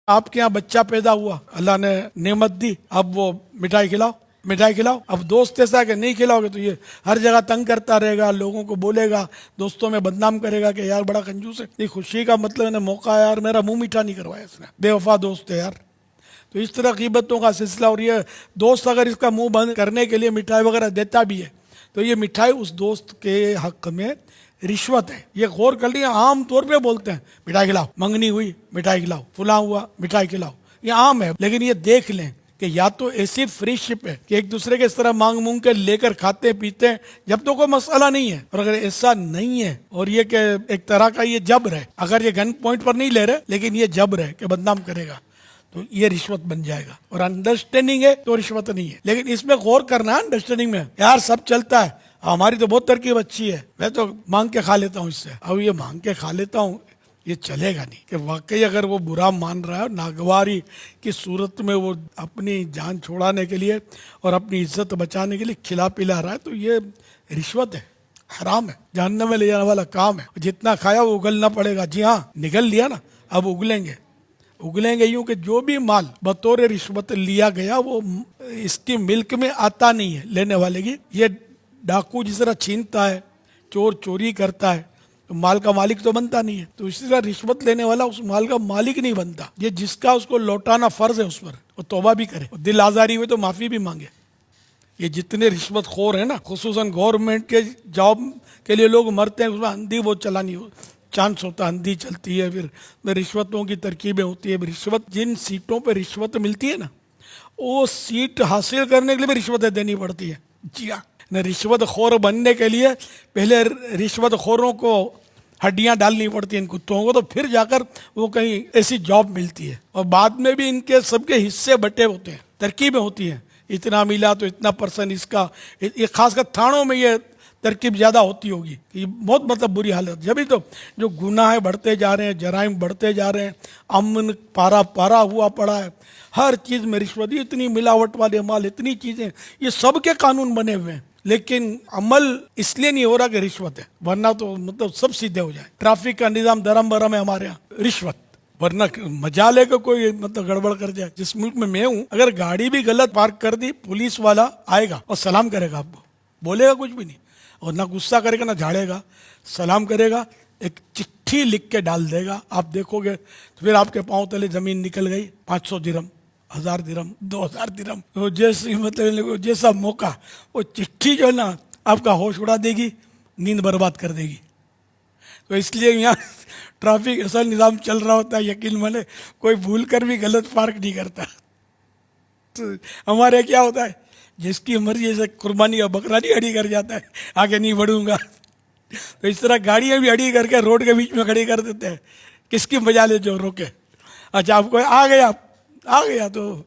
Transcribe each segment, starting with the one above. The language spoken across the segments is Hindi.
आपके यहाँ बच्चा पैदा हुआ, अल्लाह ने नेमत दी, अब वो मिठाई खिलाओ मिठाई खिलाओ। अब दोस्त ऐसा है कि नहीं खिलाओगे तो ये हर जगह तंग करता रहेगा, लोगों को बोलेगा, दोस्तों में बदनाम करेगा कि यार बड़ा कंजूस है। ये खुशी का मतलब है मौका, यार मेरा मुंह मीठा नहीं करवाया इसने, बेवफा दोस्त है यार। तो इस तरह ग़ीबतों का सिलसिला। और ये दोस्त अगर इसका मुंह बंद करने के लिए मिठाई वगैरह देता भी है तो ये मिठाई उस दोस्त के हक में रिश्वत है। ये गौर कर लिया, आम तौर पे बोलते हैं मिठाई खिलाओ, मंगनी हुई मिठाई खिलाओ, फुला हुआ मिठाई खिलाओ, ये आम है। लेकिन ये देख लें कि या तो ऐसी फ्रेंडशिप है कि एक दूसरे के इस तरह मांग मूंग के लेकर खाते पीते हैं जब तो कोई मसला नहीं है, और अगर ऐसा नहीं है और ये कि एक तरह का ये जबर है, अगर ये गन पॉइंट पर नहीं ले रहे लेकिन ये जबर है कि बदनाम करेगा, तो ये रिश्वत बन जाएगा। और अंडरस्टैंडिंग है तो रिश्वत नहीं है। लेकिन इसमें गौर करना है अंडरस्टैंडिंग में, यार सब चलता है, हमारी तो बहुत तरकीब अच्छी है, मैं तो मांग के खा लेता हूँ इससे, अब ये मांग के खा लेता हूँ, ये चलेगा नहीं। कि वाकई अगर वो बुरा मान रहा है, नागवारी की सूरत में वो अपनी जान छुड़ाने के लिए और अपनी इज्जत बचाने के लिए खिला पिला रहा है, तो ये रिश्वत है, हराम है, जहन्नम में ले जाने वाला काम है। जितना खाया वो उगलना पड़ेगा। जी हाँ, निगल लिया ना, अब उगलेंगे यूं कि जो भी माल बतौर रिश्वत लिया गया वो इसकी मिल्क में आता नहीं है लेने वाले की। ये डाकू जिस तरह छीनता है, चोर चोरी करता है, तो माल का मालिक तो बनता नहीं है, तो इसी तरह रिश्वत लेने वाला उस माल का मालिक नहीं बनता। ये जिसका उसको लौटाना फर्ज है उस पर वो तौबा भी करे, दिल आजारी हुए तो माफी भी मांगे। ये जितने रिश्वत खोर है ना, खुसूसन गवर्नमेंट के जॉब के लिए लोग मरते हैं, उसमें अंधी वो चलानी हो चांस होता है, अंधी चलती है, फिर रिश्वतों की तरकीबें होती है। रिश्वत, जिन सीटों पर रिश्वत मिलती है ना, वो सीट हासिल करने के लिए भी रिश्वतें देनी पड़ती है। जी हाँ, रिश्वत खोर बनने के लिए पहले रिश्वत खोरों को हड्डियां डालनी पड़ती हैं इन कुत्तों को, तो फिर जाकर वो कहीं ऐसी जॉब मिलती है। और बाद में भी इनके सबके हिस्से बटे होते हैं, तरकीबें होती हैं, इतना मिला तो इतना परसेंट इसका। ये खासकर थानों में ये तरकीब ज़्यादा होती होगी। ये बहुत मतलब बुरी हालत। जब भी तो जो गुनाह बढ़ते जा रहे हैं, जराइम बढ़ते जा रहे हैं, अमन पारा पारा हुआ पड़ा है, हर चीज़ में रिश्वत, इतनी मिलावट वाले माल, इतनी चीज़ें, ये सब के कानून बने हुए हैं, लेकिन अमल इसलिए नहीं हो रहा कि रिश्वत है, वरना तो मतलब सब सीधे हो जाए। ट्रैफिक का निज़ाम दरम बरम है हमारे यहाँ, रिश्वत, वरना मजा लेकर कोई मतलब गड़बड़ कर जाए। जिस मुल्क में मैं हूँ, अगर गाड़ी भी गलत पार्क कर दी, पुलिस वाला आएगा और सलाम करेगा, आपको बोलेगा कुछ भी नहीं, और ना गुस्सा करेगा ना झाड़ेगा, सलाम करेगा, एक चिट्ठी लिख के डाल देगा। आप देखोगे तो फिर आपके पांव तले जमीन निकल गई, 500 दिरहम, 1000 दिरहम, 2000 दिरहम, तो जैसे मतलब जैसा मौका, वो चिट्ठी जो है ना आपका होश उड़ा देगी, नींद बर्बाद कर देगी। तो इसलिए यहाँ ट्रैफिक ऐसा निज़ाम चल रहा होता है, यकीन माने कोई भूल कर भी गलत पार्क नहीं करता। तो हमारे क्या होता है, जिसकी मर्जी से कुर्बानी या बकरा नहीं अड़ी कर जाता है, आगे नहीं बढ़ूंगा। तो इस तरह गाड़ियां भी अड़ी करके रोड के बीच में खड़ी कर देते हैं, किसकी मजा ले जो रोके। अच्छा, आपको आ गया तो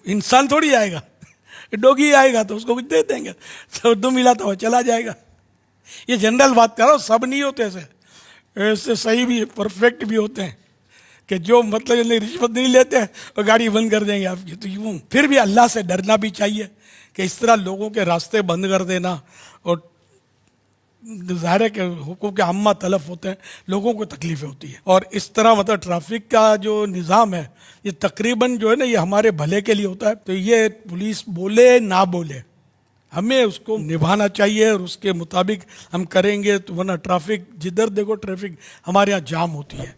इंसान थोड़ी आएगा, डॉगी आएगा तो उसको कुछ दे देंगे, तो दो मिला तो चला जाएगा। ये जनरल बात कर रहा हूँ, सब नहीं होते ऐसे सही भी परफेक्ट भी होते हैं कि जो मतलब रिश्वत नहीं लेते हैं और गाड़ी बंद कर देंगे आपकी। तो यूँ फिर भी अल्लाह से डरना भी चाहिए कि इस तरह लोगों के रास्ते बंद कर देना, और ज़ाहिर है कि हुकूक अम्मा तलफ होते हैं, लोगों को तकलीफें होती है। और इस तरह मतलब ट्रैफिक का जो निज़ाम है, ये तकरीबन जो है ना, ये हमारे भले के लिए होता है। तो ये पुलिस बोले ना बोले, हमें उसको निभाना चाहिए और उसके मुताबिक हम करेंगे, तो वरना ट्रैफिक, जिधर देखो ट्रैफिक हमारे यहाँ जाम होती है।